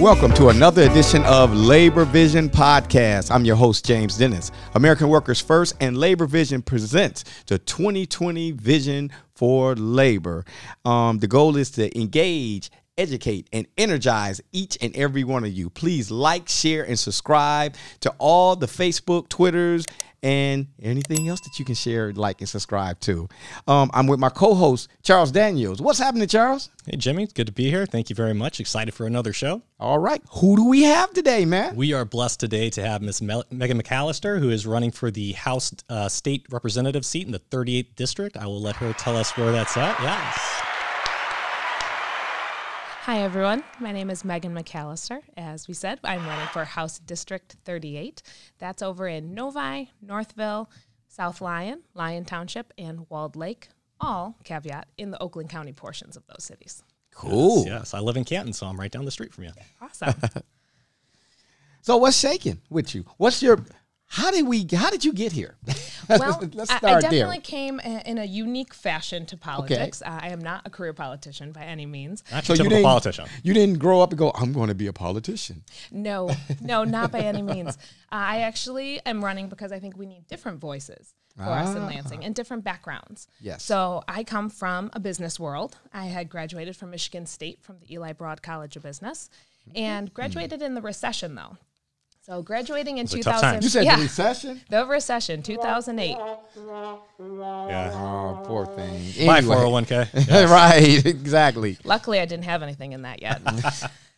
Welcome to another edition of Labor Vision Podcast. I'm your host, James Dennis. American Workers First and Labor Vision presents the 2020 Vision for Labor. The goal is to engage, educate, and energize each and every one of you. Please like, share, and subscribe to all the Facebook, Twitters, and anything else that you can share, like, and subscribe to. I'm with my co-host, Charles Daniels. What's happening, Charles? Hey, Jimmy. Good to be here. Thank you very much. Excited for another show. All right. Who do we have today, man? We are blessed today to have Miss Megan McAllister, who is running for the House State Representative seat in the 38th District. I will let her tell us where that's at. Yes. Hi, everyone. My name is Megan McAllister. As we said, I'm running for House District 38. That's over in Novi, Northville, South Lyon, Lyon Township, and Walled Lake, all, caveat, in the Oakland County portions of those cities. Cool. Yes. I live in Canton, so I'm right down the street from you. Awesome. So what's shaking with you? How did you get here? Well, Let's start I definitely there. came in a unique fashion to politics. Okay. I am not a career politician by any means. Not your typical politician. You didn't grow up and go, I'm going to be a politician. No, not by any means. I actually am running because I think we need different voices for us in Lansing and different backgrounds. Yes. So I come from a business world. I had graduated from Michigan State from the Eli Broad College of Business and graduated in the recession, though. So graduating in 2000, you said the recession? The recession, 2008. Yeah. Oh, poor thing. My Anyway. 401k. Yes. Right, exactly. Luckily, I didn't have anything in that yet.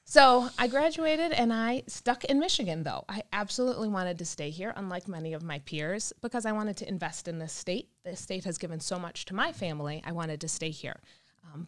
So I graduated and I stuck in Michigan, though. I absolutely wanted to stay here, unlike many of my peers, because I wanted to invest in this state. This state has given so much to my family. I wanted to stay here.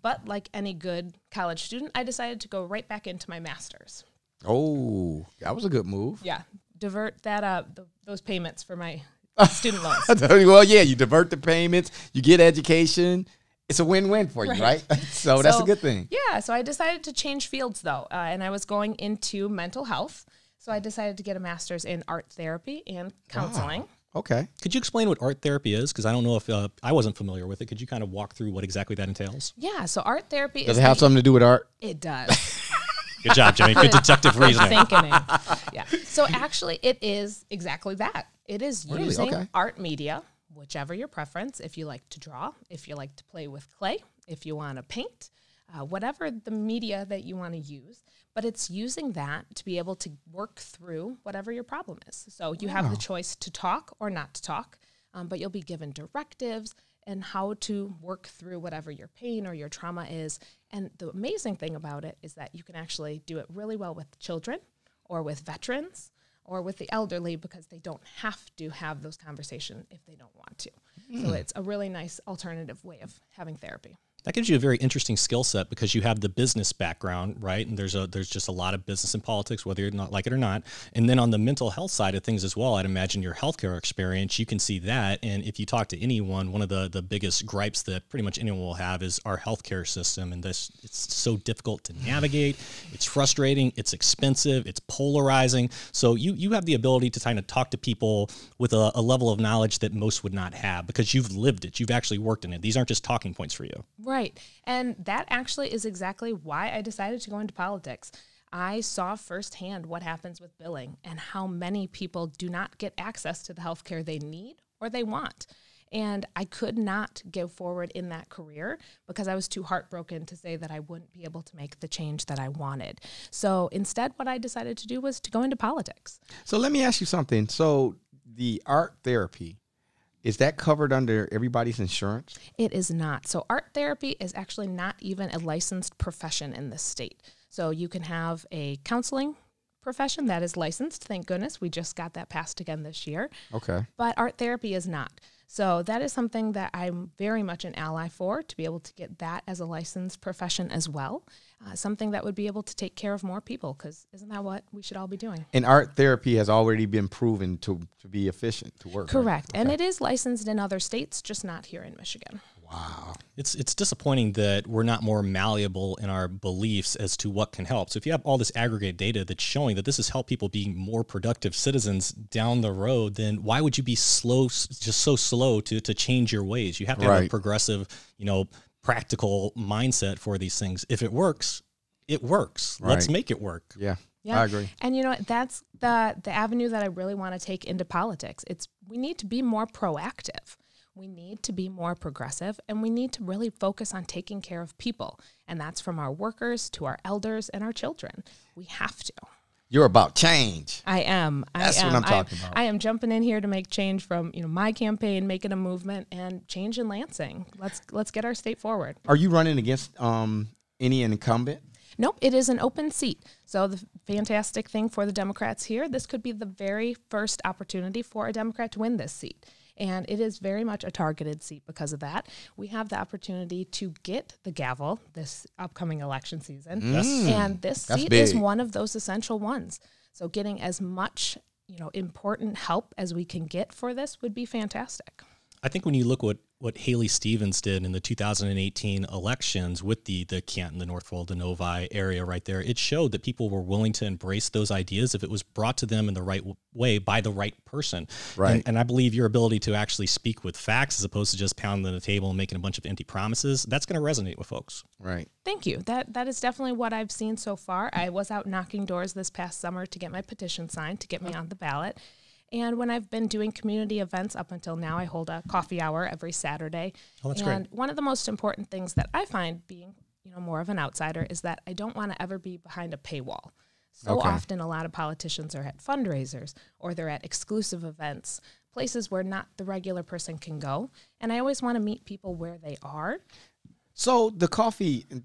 But like any good college student, I decided to go right back into my master's. Oh, that was a good move. Yeah, divert that those payments for my student loans. Well, yeah, you divert the payments, you get education. It's a win-win for you, right? So that's a good thing. Yeah, so I decided to change fields, though, and I was going into mental health. So I decided to get a master's in art therapy and counseling. Wow. Okay. Could you explain what art therapy is? Because I don't know if I wasn't familiar with it. Could you kind of walk through what exactly that entails? Yeah, so art therapy Does it have something to do with art? It does. Good job, Jimmy. Good detective reasoning. Thinking it. Yeah. So actually, it is exactly that. It is using art media, whichever your preference. If you like to draw, if you like to play with clay, if you want to paint, whatever the media that you want to use. But it's using that to be able to work through whatever your problem is. So you have the choice to talk or not to talk, but you'll be given directives and how to work through whatever your pain or your trauma is. And the amazing thing about it is that you can actually do it really well with children or with veterans or with the elderly because they don't have to have those conversations if they don't want to. So it's a really nice alternative way of having therapy. That gives you a very interesting skill set because you have the business background, right? And there's just a lot of business and politics, whether you're not like it or not. And then on the mental health side of things as well, I'd imagine your healthcare experience, you can see that. And if you talk to anyone, one of the biggest gripes that pretty much anyone will have is our healthcare system. And it's so difficult to navigate. It's frustrating. It's expensive. It's polarizing. So you have the ability to kind of talk to people with a level of knowledge that most would not have because you've lived it. You've actually worked in it. These aren't just talking points for you. Right. And that actually is exactly why I decided to go into politics. I saw firsthand what happens with billing and how many people do not get access to the healthcare they need or they want. And I could not go forward in that career because I was too heartbroken to say that I wouldn't be able to make the change that I wanted. So instead, what I decided to do was to go into politics. So let me ask you something. So the art therapy, is that covered under everybody's insurance? It is not. So art therapy is actually not even a licensed profession in this state. So you can have a counseling profession that is licensed. Thank goodness. We just got that passed again this year. Okay. But art therapy is not. So that is something that I'm very much an ally for, to be able to get that as a licensed profession as well. Something that would be able to take care of more people, because isn't that what we should all be doing? And art therapy has already been proven to be efficient, to work. Correct. Right? And Okay. it is licensed in other states, just not here in Michigan. Wow. It's disappointing that we're not more malleable in our beliefs as to what can help. So if you have all this aggregate data that's showing that this has helped people be more productive citizens down the road, then why would you be just so slow to change your ways? You have to have a progressive, practical mindset for these things. If it works, it works. Right. Let's make it work. Yeah. I agree. And that's the avenue that I really want to take into politics. We need to be more proactive. We need to be more progressive, and we need to really focus on taking care of people. And that's from our workers to our elders and our children. We have to. You're about change. I am. That's what I'm talking about. I am jumping in here to make change from my campaign, making a movement, and change in Lansing. Let's get our state forward. Are you running against any incumbent? Nope, it is an open seat. So the fantastic thing for the Democrats here, this could be the very first opportunity for a Democrat to win this seat. And it is very much a targeted seat because of that. We have the opportunity to get the gavel this upcoming election season. And this seat is one of those essential ones. So getting as much, important help as we can get for this would be fantastic. I think when you look what Haley Stevens did in the 2018 elections with the Canton, the Northwold, the Novi area right there, it showed that people were willing to embrace those ideas if it was brought to them in the right way by the right person. Right. And I believe your ability to actually speak with facts as opposed to just pounding the table and making a bunch of empty promises, that's going to resonate with folks. Right. Thank you. That is definitely what I've seen so far. I was out knocking doors this past summer to get my petition signed to get me on the ballot. And when I've been doing community events up until now, I hold a coffee hour every Saturday. Oh, that's and great. One of the most important things that I find being, more of an outsider is that I don't want to ever be behind a paywall. So often a lot of politicians are at fundraisers or they're at exclusive events, places where not the regular person can go. And I always want to meet people where they are. So the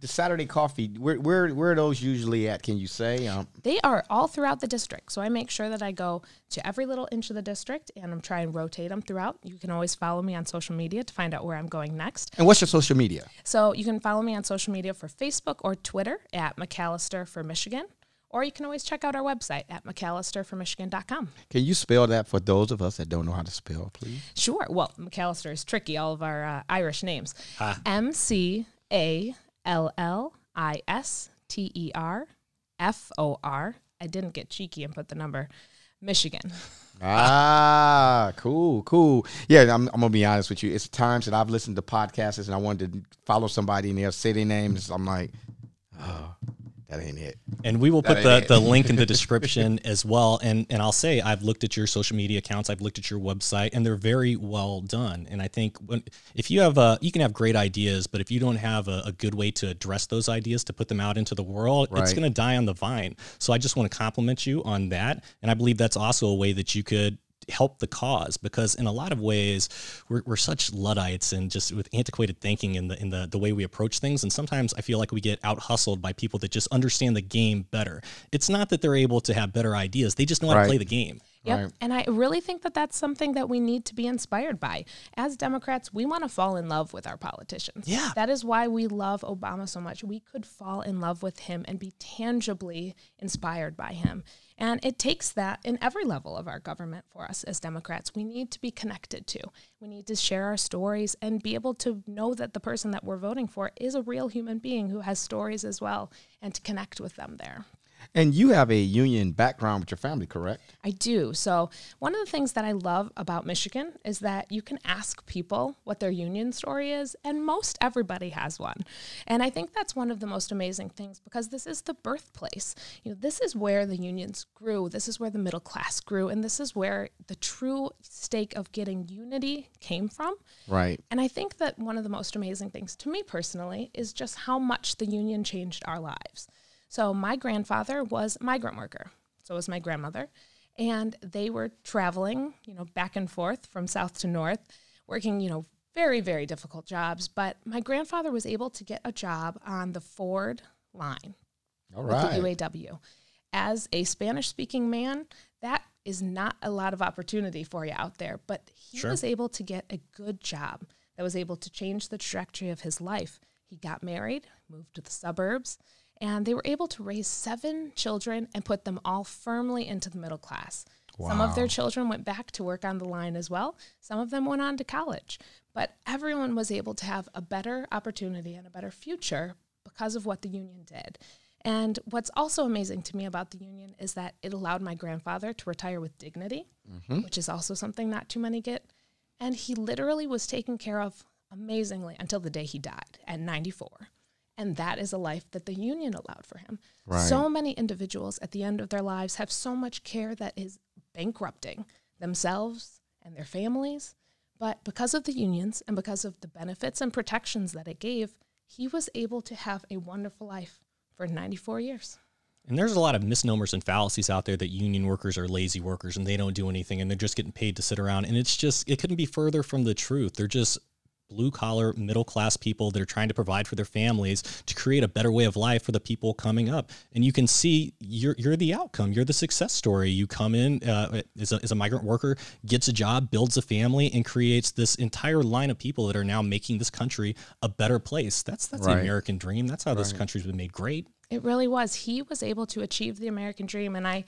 Saturday coffee, where are those usually at? Can you say? They are all throughout the district. So I make sure that I go to every little inch of the district and I'm trying to rotate them throughout. You can always follow me on social media to find out where I'm going next. And what's your social media? So you can follow me on social media for Facebook or Twitter at McAllister for Michigan. Or you can always check out our website at McAllisterforMichigan.com. Can you spell that for those of us that don't know how to spell, please? Sure. Well, McAllister is tricky, all of our Irish names. McAllister. I didn't get cheeky and put the number. Michigan. Cool. Yeah, I'm going to be honest with you. It's times that I've listened to podcasts and I wanted to follow somebody and they'll say their names. I'm like, oh. That ain't it. And we will put the link in the description as well. And I'll say I've looked at your social media accounts, I've looked at your website, and they're very well done. And I think if you have you can have great ideas, but if you don't have a good way to address those ideas to put them out into the world, it's going to die on the vine. So I just want to compliment you on that. And I believe that's also a way that you could help the cause, because in a lot of ways we're such Luddites and just with antiquated thinking in the way we approach things, and sometimes I feel like we get out hustled by people that just understand the game better. It's not that they're able to have better ideas, they just know how to play the game. Yep. Right. And I really think that that's something that we need to be inspired by. As Democrats, we want to fall in love with our politicians. Yeah. That is why we love Obama so much. We could fall in love with him and be tangibly inspired by him. And it takes that in every level of our government for us as Democrats. We need to be connected to. We need to share our stories and be able to know that the person that we're voting for is a real human being who has stories as well, and to connect with them there. And you have a union background with your family, correct? I do. So one of the things that I love about Michigan is that you can ask people what their union story is, and most everybody has one. And I think that's one of the most amazing things, because this is the birthplace. This is where the unions grew. This is where the middle class grew. And this is where the true stake of getting unity came from. Right. And I think that one of the most amazing things to me personally is just how much the union changed our lives. So my grandfather was a migrant worker. So was my grandmother. And they were traveling, back and forth from south to north, working, very, very difficult jobs. But my grandfather was able to get a job on the Ford line with the UAW. As a Spanish-speaking man, that is not a lot of opportunity for you out there. But he was able to get a good job that was able to change the trajectory of his life. He got married, moved to the suburbs, and they were able to raise 7 children and put them all firmly into the middle class. Wow. Some of their children went back to work on the line as well. Some of them went on to college. But everyone was able to have a better opportunity and a better future because of what the union did. And what's also amazing to me about the union is that it allowed my grandfather to retire with dignity, which is also something not too many get. And he literally was taken care of amazingly until the day he died at 94. And that is a life that the union allowed for him. Right. So many individuals at the end of their lives have so much care that is bankrupting themselves and their families. But because of the unions and because of the benefits and protections that it gave, he was able to have a wonderful life for 94 years. And there's a lot of misnomers and fallacies out there that union workers are lazy workers and they don't do anything and they're just getting paid to sit around. And it's just, it couldn't be further from the truth. They're just blue-collar, middle-class people that are trying to provide for their families to create a better way of life for the people coming up. And you can see you're the outcome. You're the success story. You come in as a migrant worker, gets a job, builds a family, and creates this entire line of people that are now making this country a better place. That's the American dream. That's how this country's been made great. It really was. He was able to achieve the American dream. And I,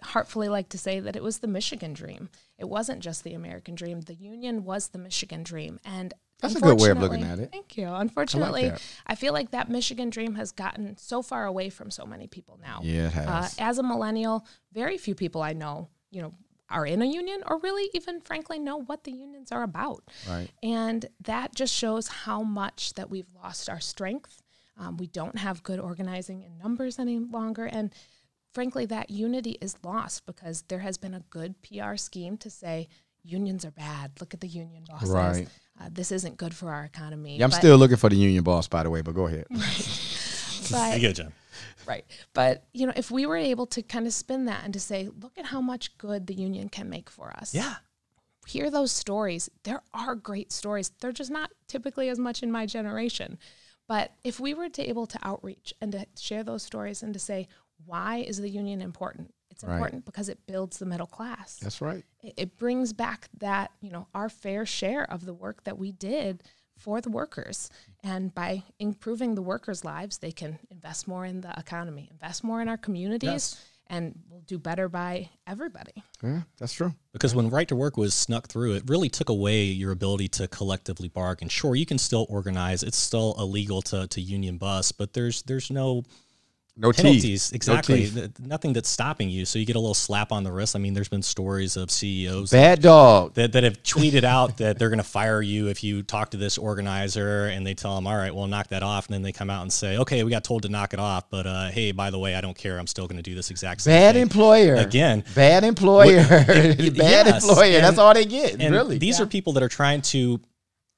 heartfully like to say that it was the Michigan dream. It wasn't just the American dream. The union was the Michigan dream. And that's a good way of looking at it. Thank you. Unfortunately, I feel like that Michigan dream has gotten so far away from so many people now. Yeah, it has. As a millennial, very few people I know, are in a union or really even frankly know what the unions are about. Right. And that just shows how much that we've lost our strength. We don't have good organizing in numbers any longer. And frankly, that unity is lost because there has been a good PR scheme to say unions are bad. Look at the union bosses. Right. This isn't good for our economy. Yeah, I'm still looking for the union boss, by the way, but go ahead. But, I get you. Right. But, if we were able to kind of spin that and to say, look at how much good the union can make for us. Yeah. Hear those stories. There are great stories. They're just not typically as much in my generation. But if we were to able to outreach and to share those stories and to say, why is the union important? It's important because it builds the middle class. That's right. It brings back that, our fair share of the work that we did for the workers. And by improving the workers' lives, they can invest more in the economy, invest more in our communities, and we'll do better by everybody. Yeah, that's true. Because when right to work was snuck through, it really took away your ability to collectively bargain. Sure, you can still organize. It's still illegal to union bust, but there's no penalties. Teeth. Exactly. No teeth. Nothing that's stopping you. So you get a little slap on the wrist. I mean, there's been stories of CEOs bad dog that have tweeted out that they're going to fire you if you talk to this organizer, and they tell them, all right, well, knock that off. And then they come out and say, okay, we got told to knock it off, but hey, by the way, I don't care. I'm still going to do this exact same bad thing. Employer. Again. Bad employer. Bad employer. That's all they get, and really. These are people that are trying to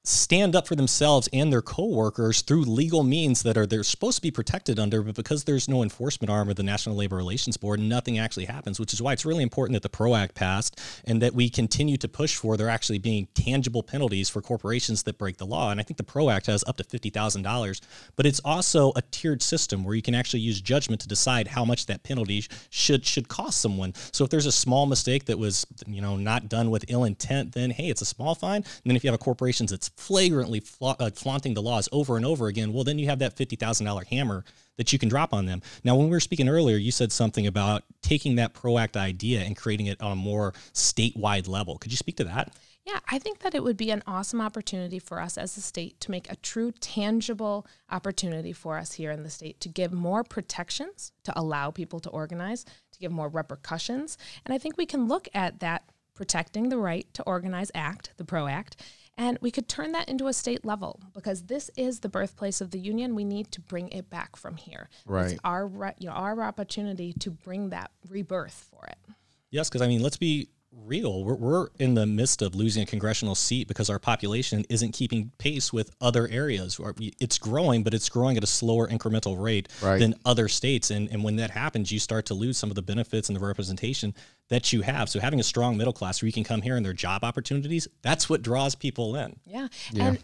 stand up for themselves and their coworkers through legal means that they're supposed to be protected under, but because there's no enforcement arm of the National Labor Relations Board, nothing actually happens, which is why it's really important that the PRO Act passed and that we continue to push for there actually being tangible penalties for corporations that break the law. And I think the PRO Act has up to $50,000, but it's also a tiered system where you can actually use judgment to decide how much that penalty should cost someone. So if there's a small mistake that was, not done with ill intent, then hey, it's a small fine. And then if you have a corporation that's flagrantly flaunting the laws over and over again, well, then you have that $50,000 hammer that you can drop on them. Now, when we were speaking earlier, you said something about taking that PRO Act idea and creating it on a more statewide level. Could you speak to that? Yeah, I think that it would be an awesome opportunity for us as a state to make a true tangible opportunity for us here in the state to give more protections, to allow people to organize, to give more repercussions. And I think we can look at that Protecting the Right to Organize Act, the PRO Act, and we could turn that into a state level because this is the birthplace of the union. We need to bring it back from here. Right. It's our opportunity to bring that rebirth for it. Yes, because let's be real. We're in the midst of losing a congressional seat because our population isn't keeping pace with other areas. It's growing, but it's growing at a slower incremental rate than other states. And when that happens, you start to lose some of the benefits and the representation that you have. So having a strong middle class where you can come here and their job opportunities, that's what draws people in. Yeah.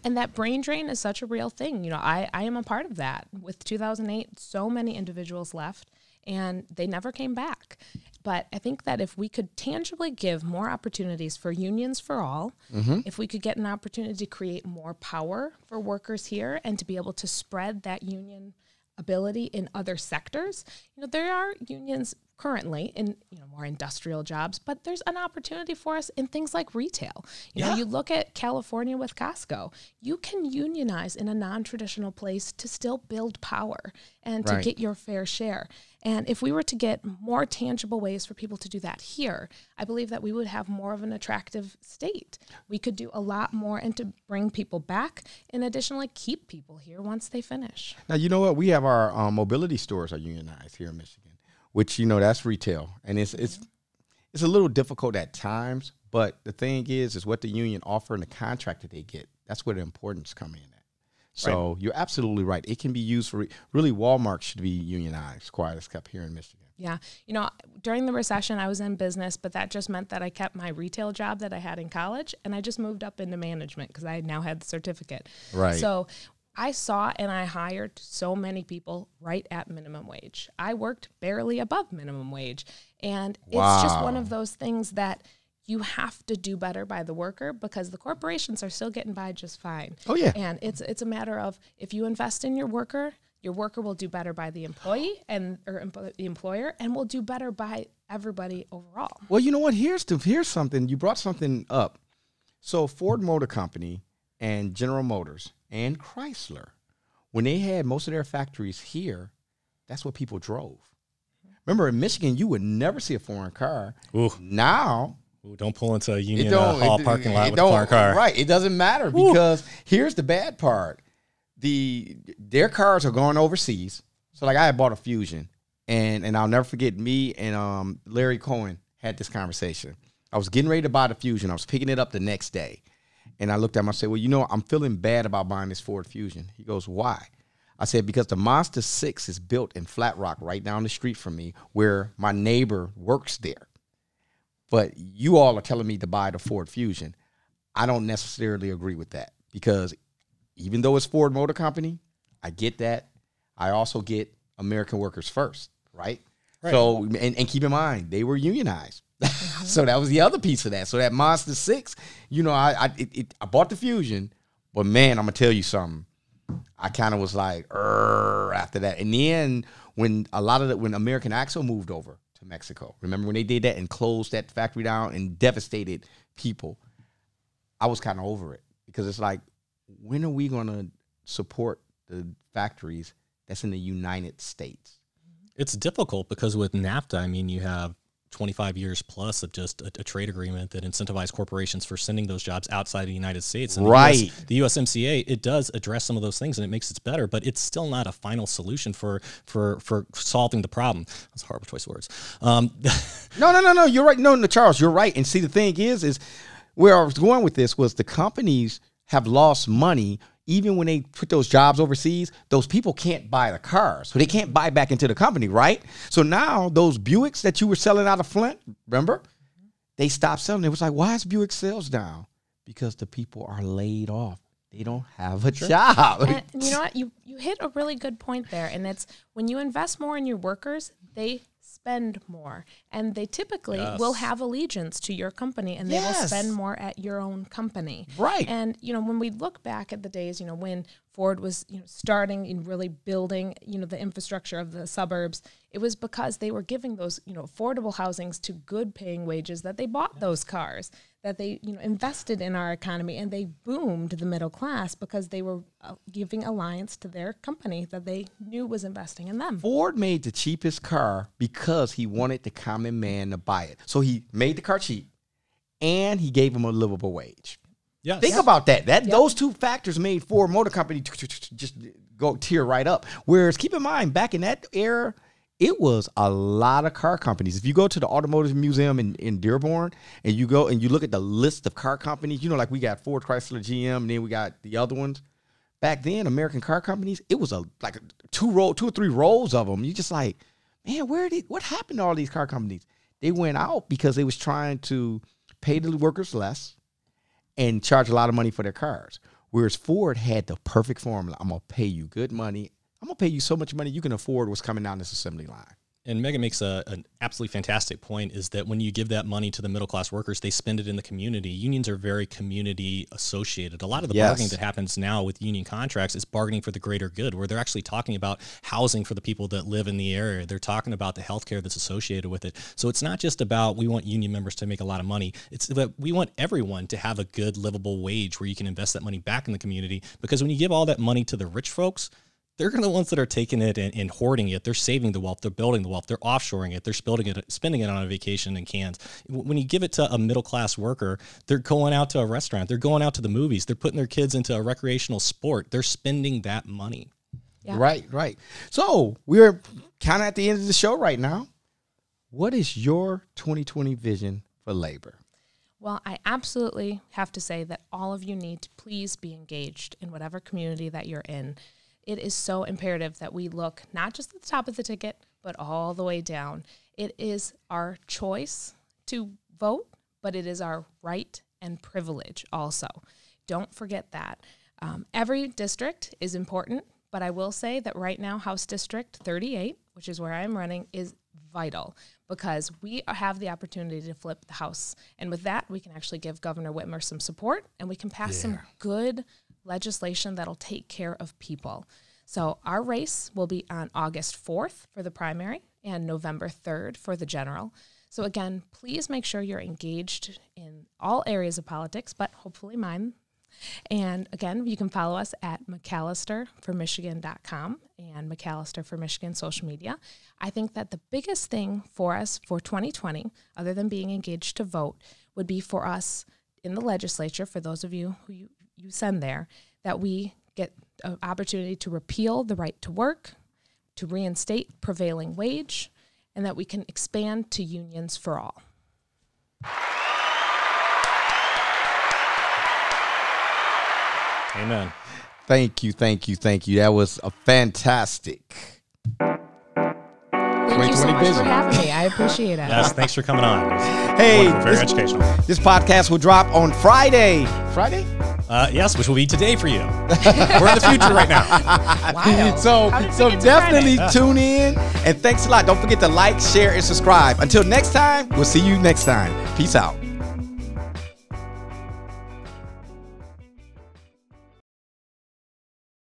And that brain drain is such a real thing. I am a part of that. With 2008, so many individuals left and they never came back. But I think that if we could tangibly give more opportunities for unions for all, if we could get an opportunity to create more power for workers here and to be able to spread that union ability in other sectors, there are unions currently in more industrial jobs, but there's an opportunity for us in things like retail. You know, you look at California with Costco. You can unionize in a non-traditional place to still build power and to get your fair share. And if we were to get more tangible ways for people to do that here, I believe that we would have more of an attractive state. We could do a lot more and to bring people back and additionally keep people here once they finish. Now, you know what? We have our mobility stores are unionized here in Michigan, which, that's retail. And it's a little difficult at times, but the thing is what the union offer and the contract that they get. That's where the importance come in at. So you're absolutely right. It can be used for really Walmart should be unionized, quiet as kept here in Michigan. Yeah. During the recession, I was in business, but that just meant that I kept my retail job that I had in college, and I just moved up into management because I now had the certificate. Right. So I saw and I hired so many people right at minimum wage. I worked barely above minimum wage. And it's just one of those things that you have to do better by the worker because the corporations are still getting by just fine. Oh, yeah. And it's a matter of if you invest in your worker will do better by the employee or the employer and will do better by everybody overall. Well, you know what? Here's something. You brought something up. So Ford Motor Company and General Motors and Chrysler, when they had most of their factories here, that's what people drove. Remember, in Michigan, you would never see a foreign car. Ooh. Now... Ooh, don't pull into a Union Hall parking lot with a foreign car. Right. It doesn't matter because here's the bad part. Their cars are going overseas. So, like, I had bought a Fusion, and I'll never forget me and Larry Cohen had this conversation. I was getting ready to buy the Fusion. I was picking it up the next day. And I looked at him. I said, well, I'm feeling bad about buying this Ford Fusion. He goes, why? I said, because the Mazda 6 is built in Flat Rock right down the street from me where my neighbor works there. But you all are telling me to buy the Ford Fusion. I don't necessarily agree with that because even though it's Ford Motor Company, I get that. I also get American workers first, right? So, and keep in mind, they were unionized. So that was the other piece of that. So that Mazda 6, I bought the Fusion, but man, I'm going to tell you something. I kind of was like, after that. And then when American Axle moved over to Mexico, remember when they did that and closed that factory down and devastated people, I was kind of over it because it's like, when are we going to support the factories that's in the United States? It's difficult because with NAFTA, I mean, you have 25 years plus of just a trade agreement that incentivized corporations for sending those jobs outside of the United States. And the USMCA, it does address some of those things and it makes it better, but it's still not a final solution for solving the problem. That's a horrible choice of words. No, you're right. No, Charles, you're right. And see, the thing is where I was going with this was the companies have lost money. Even when they put those jobs overseas, those people can't buy the cars. So they can't buy back into the company, right? So now those Buicks that you were selling out of Flint, remember? They stopped selling. It was like, why is Buick sales down? Because the people are laid off. They don't have a job. And you know what? You hit a really good point there. And it's when you invest more in your workers, they spend more. And they typically will have allegiance to your company and they will spend more at your own company. Right. And, when we look back at the days, when Ford was, starting and really building, the infrastructure of the suburbs, it was because they were giving those, affordable housings to good paying wages that they bought those cars, that they, invested in our economy and they boomed the middle class because they were giving alliance to their company that they knew was investing in them. Ford made the cheapest car because he wanted the common man to buy it. So he made the car cheap and he gave him a livable wage. Yes. Think about that. Those two factors made Ford Motor Company just go tear right up. Whereas keep in mind, back in that era, it was a lot of car companies. If you go to the Automotive Museum in Dearborn and you go and you look at the list of car companies, like we got Ford, Chrysler, GM, and then we got the other ones. Back then, American car companies, it was like two or three rows of them. You just like, man, what happened to all these car companies? They went out because they was trying to pay the workers less and charge a lot of money for their cars. Whereas Ford had the perfect formula. I'm going to pay you good money. I'm going to pay you so much money you can afford what's coming down this assembly line. And Megan makes an absolutely fantastic point, is that when you give that money to the middle-class workers, they spend it in the community. Unions are very community associated. A lot of the bargaining that happens now with union contracts is bargaining for the greater good, where they're actually talking about housing for the people that live in the area. They're talking about the healthcare that's associated with it. So it's not just about we want union members to make a lot of money. It's that we want everyone to have a good livable wage where you can invest that money back in the community, because when you give all that money to the rich folks, they're the ones that are taking it and hoarding it. They're saving the wealth. They're building the wealth. They're offshoring it. They're spending it on a vacation in Cannes. When you give it to a middle-class worker, they're going out to a restaurant. They're going out to the movies. They're putting their kids into a recreational sport. They're spending that money. Yeah. Right. So we're kind of at the end of the show right now. What is your 2020 vision for labor? Well, I absolutely have to say that all of you need to please be engaged in whatever community that you're in. It is so imperative that we look not just at the top of the ticket, but all the way down. It is our choice to vote, but it is our right and privilege also. Don't forget that. Every district is important, but I will say that right now, House District 38, which is where I'm running, is vital, because we have the opportunity to flip the House. And with that, we can actually give Governor Whitmer some support, and we can pass some good legislation that'll take care of people. So our race will be on August 4th for the primary and November 3rd for the general. So again, please make sure you're engaged in all areas of politics, but hopefully mine. And again, you can follow us at McAllisterforMichigan.com and McAllister for Michigan social media. I think that the biggest thing for us for 2020, other than being engaged to vote, would be for us in the legislature, for those of you who you send there, that we get an opportunity to repeal the right to work, to reinstate prevailing wage, and that we can expand to unions for all. Amen. Thank you. That was a fantastic. Thank you so much for having me. I appreciate it. Yes, thanks for coming on. Hey, very educational. This podcast will drop on Friday. Friday? Yes, which will be today for you. We're in the future right now. Wow. So definitely tune in, and thanks a lot. Don't forget to like, share, and subscribe. Until next time, we'll see you next time. Peace out.